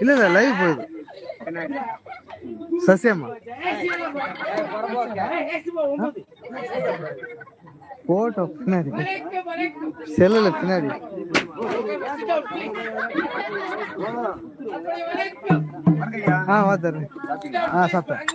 இல்ல லைவ் போகுது சசியம்மா போட்டோ பின்னாடி செல்லுல பின்னாடி வாத்தர் சாப்பிட்டேன்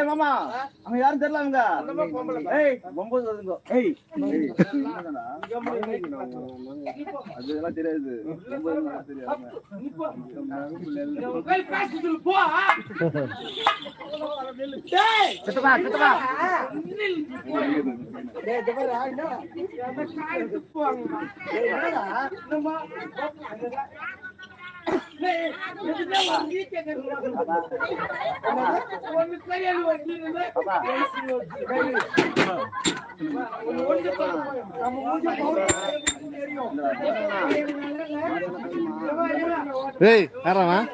மாமா அவங்க யாரும் தெரியல அதெல்லாம் தெரியாது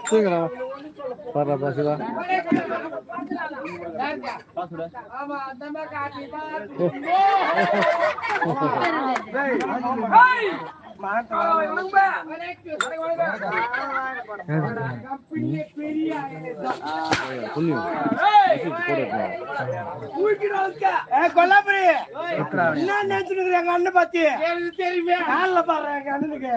தூங்குறா பாரு பாசுவா கொல்லாபுரி என்ன நினைச்சுட்டு எங்க அண்ணன் பாத்தி தெரியுமே கால பாரு எங்க அண்ணனுக்கு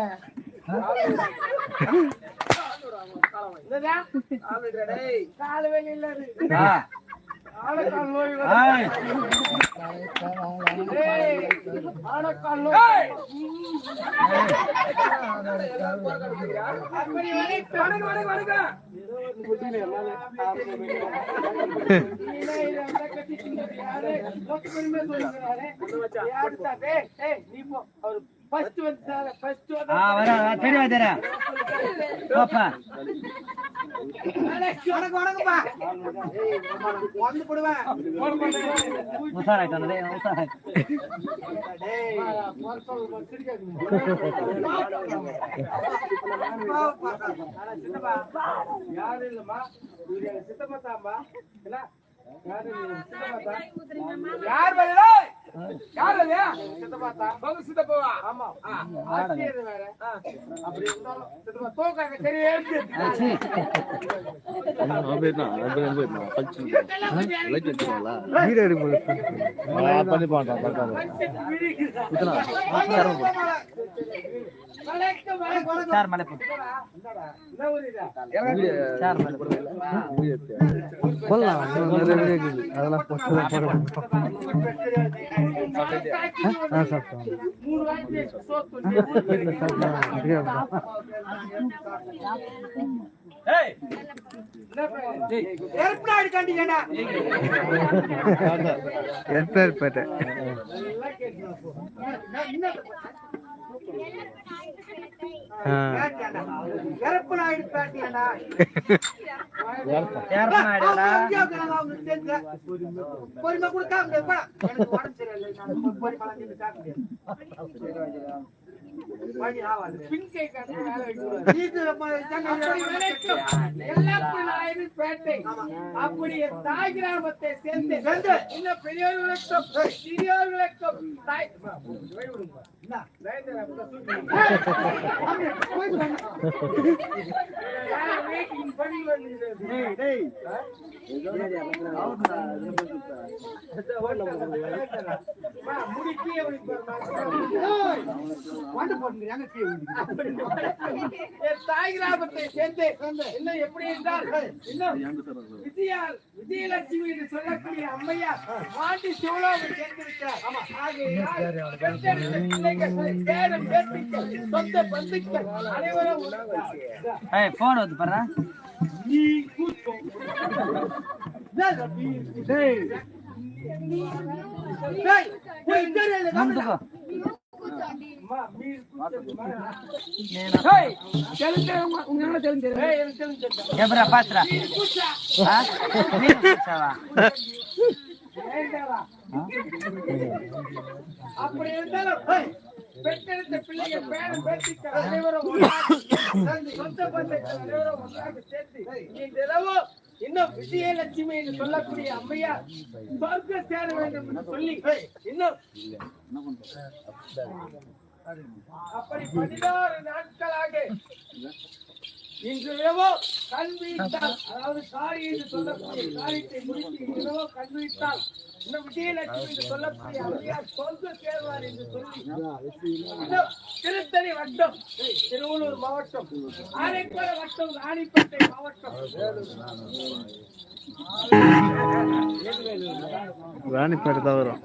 கால வெளியில யாரு இல்லம்மா சித்தப்பத்தாம்பா யார் யார் சித்தப்பாத்தா சித்தப்பாவா ஆமா வேற அப்படி இருந்தாலும் சித்தப்பா தோக்காங்க பொறுமை கொடுத்தா அப்படியே தாய் கிராமத்தை சேர்ந்து இன்னும் பெரியவர்களுக்கும் சிறியவர்களுக்கும் முடிக்கே போட்டுங்கிறாங்க தாய் கிராமத்தை சேர்ந்து இன்னும் எப்படி என்றால் இன்னும் விஜயலட்சுமி என்று சொல்லக்கூடிய அம்மையார் மாட்டி சிவலோகம் சேர்ந்திருக்கிறார். சொந்த பந்துக்கள் அனைவரும் போன் வந்து பாரு பாத்துறா அப்படி இருந்தாலும் பெற்றெடுத்த பிள்ளைகள் பேரன் பேத்திக்கு அனைவரும் சொந்த பந்தங்கள் அனைவரும் ஒன்றாக சேர்த்து இன்றிரவு இன்னும் விஜயலட்சுமி என்று சொல்லக்கூடிய அம்மையார் சொர்க்க சேர வேண்டும் என்று சொல்லி இன்னும் அப்படி 16 நாட்களாக இன்று இரவோ கண் வீழ்த்தால் அதாவது காரி என்று சொல்லக்கூடிய காரியத்தை முடித்து இரவோ கண் வீழ்த்தால் இன்னும் விஜயலட்சுமி என்று சொல்லக்கூடிய அம்மையார் சொர்க்க சேர்வார் என்று சொல்லி திருத்தணி வட்டம் திருவள்ளூர் மாவட்டம் ஆனைப்பட வட்டம் ராணிப்பேட்டை மாவட்டம் ராணிப்பேட்டை தான் வரும்.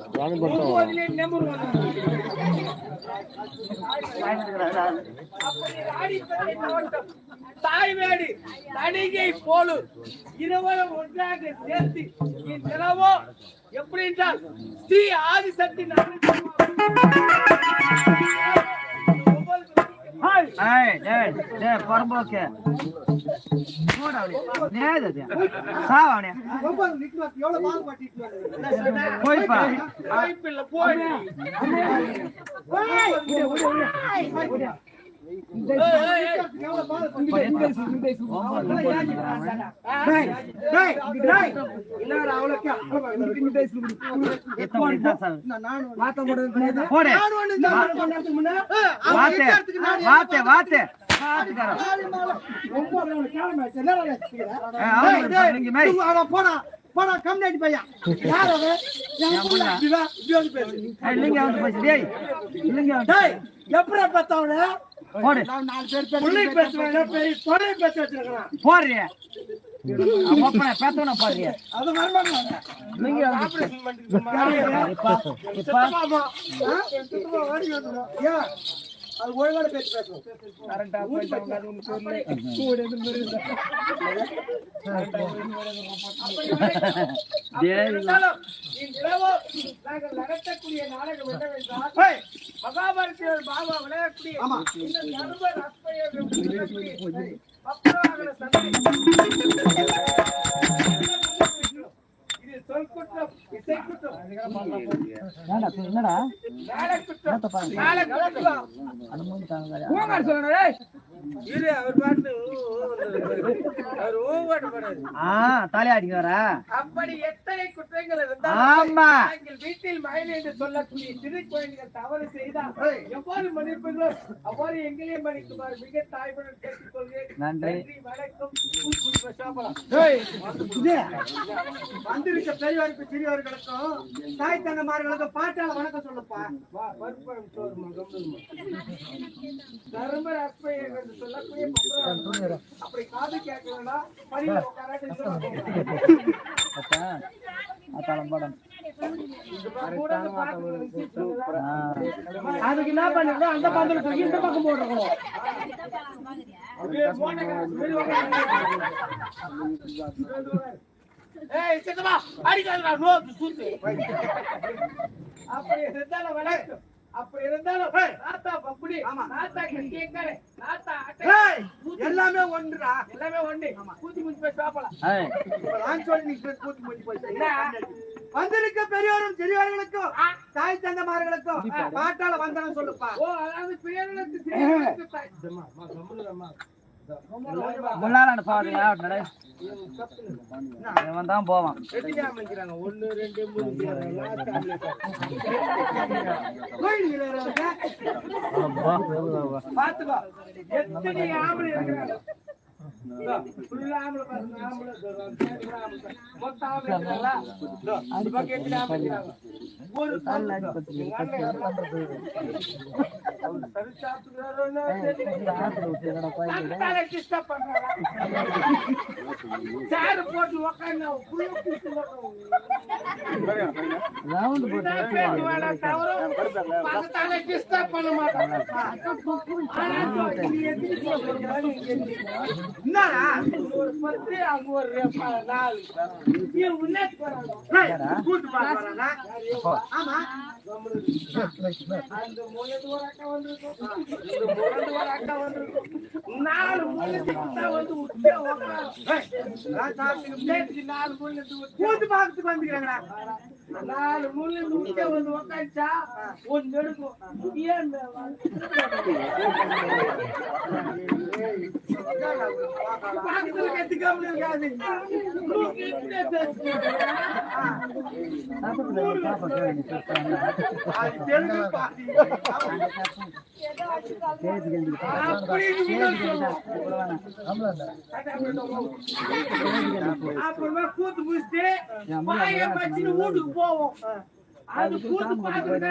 தாய்வேடு தணிகை போலூர் இருவரும் ஒன்றாக சேர்த்து இந்நிலவோ எப்படி என்றால் ஸ்ரீ ஆதிசக்தி பொறம்போக்கு போய்ப்பா போனா கம்யூனிட்டி பையன் எப்படி பார்த்தவன போடுறிய பேத்தவன போடுறிய அது ஒழுங்கான பேச்சு பேசுவோம். நாங்கள் நடத்தக்கூடிய நாடகம் என்னவென்றால் மகாபாரதியில் பாபா விளையாடக்கூடிய சொல்குற்றம் இசைக்குற்றம் என்னடா தலையாடிங்க வர அப்படி எத்தனை குற்றங்கள் இருந்தால் வீட்டில் மயில் என்று சொல்லக்கூடிய சிறு குழந்தைகள் தவறு செய்தால் எவ்வாறு மன்னிப்பீர்களோ அவ்வாறு எங்களையும் மன்னிக்குமாறு மிக தாய்வுடன் கேட்டுக்கொள்கிறேன். நன்றி, வணக்கம். வந்திருக்க பெரியவருக்கு சிறியவர்களுக்கும் தாய் தந்தைமார்களுக்கும் பாட்டால வணக்கம் சொல்லப்பா. தர்ம அற்பை என்று சொல்லக்கூடிய அப்படி காது கேட்கலன்னா அதுக்கு என்ன பண்ணுங்க அந்த பந்தல தூக்கி இந்த பக்கம் போட்டுருக்கணும். அப்படி இருந்தாலும் எல்லாமே ஒன்றுடா, எல்லாமே ஒன்று. கூத்தி முடிச்சு போய் சாப்பிடலாம். வந்திருக்க பெரியோரும் சிறியவர்களுக்கும் தாய் தந்தைமார்களுக்கும் பாட்டால வந்தனம் சொல்லுப்பா. ஓ, அதாவது பெரியவர்களுக்கு முன்னாள் பாருங்க தான் போவான். 1 2 3 பாத்துக்கோ எத்தனை ஆம்பளை இருக்கிறாங்க. ஃபுல்லா ஆம்பளை பாருங்க, ஆம்பளை மொத்த ஆம்பளை இருக்காங்களா? அந்த பக்கம் எத்தனை ஆம்பளை இருக்காங்க? ஒரு சரி சாப்பிட்டுக்கிறாரோன்னு தெரியல. டிஸ்டர்ப் பண்றாரா? சேர் போட்டு உக்காந்து பக்கத்தால டிஸ்டர்ப் பண்ண மாட்டாங்க. என்னடா ஒரு 10 அங்க ஒரு 4 நீ உன்னே கூட்டு பாக்குறானா? ஆமா அந்த மூலையில ஒரு அக்கா வந்திருக்கும், இந்த மூலையில ஒரு அக்கா வந்திருக்கும். 4 மூலையில வந்து உட்கார கூட்டு பாக்கிறதுக்கு வந்துக்கிறாங்கடா. 4 மூலையில உட்கார வந்து உட்காந்துச்சா ஒன்னு எடுக்கும். ஏன் பாக்கத்துல கத்துக்காம இருக்காது. அப்புறமா கூத்து முடிச்சுட்டு வாய வச்சுட்டு வீட்டுக்கு போவோம். அது கூத்து பாத்துக்கிட்டே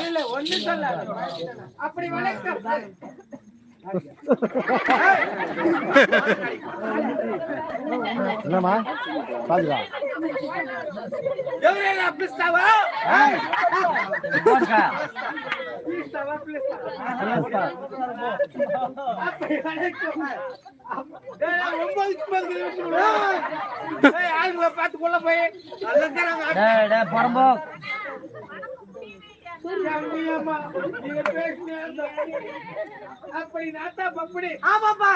எந்த ஒண்ணு சொல்ல அப்படி வணக்கம் என்னம்மா பாத்துக்கா ఎవరైనా పిస్తావా పిస్తావా పిస్తావా பாத்துக்குள்ள போய் அப்படி நாத்தா பப்படி ஆமாப்பா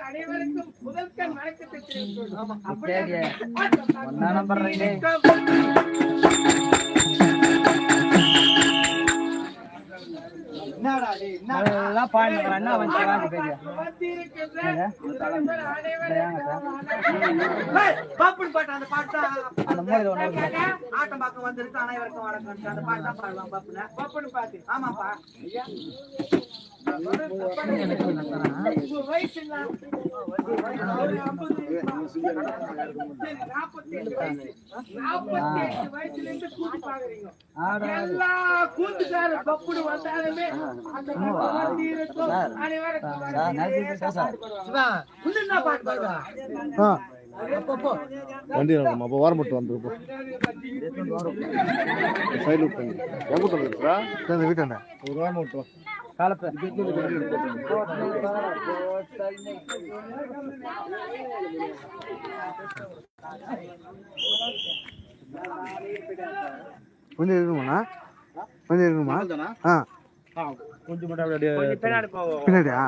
அனைவருக்கும் முதல்கண் வணக்கத்தை பாப்பன் பாட்டு அந்த பாட்டு ஆட்டம் பார்க்க வந்திருக்கு அனைவருக்கும் வணக்கம் அந்த பாட்டு தான் பாடலாம் பாப்புன பாப்பன் பாட்டு ஆமாப்பா வயசு 48 வயசுல இருந்து கூத்து பாக்குறீங்க எல்லா கூத்துக்கார பப்புடு வந்தாலுமே அந்த அனைவருக்கும் பாட்டு பாடுவா வண்டி அப்போ வாரம் மட்டும் வந்துருப்போம் சைடு எங்க வீட்டாண்ட ஒரு வாரம் மட்டும் கொஞ்சம் இருக்குமாண்ணா கொஞ்சம் இருக்குமா கொஞ்சம் பின்னாடியா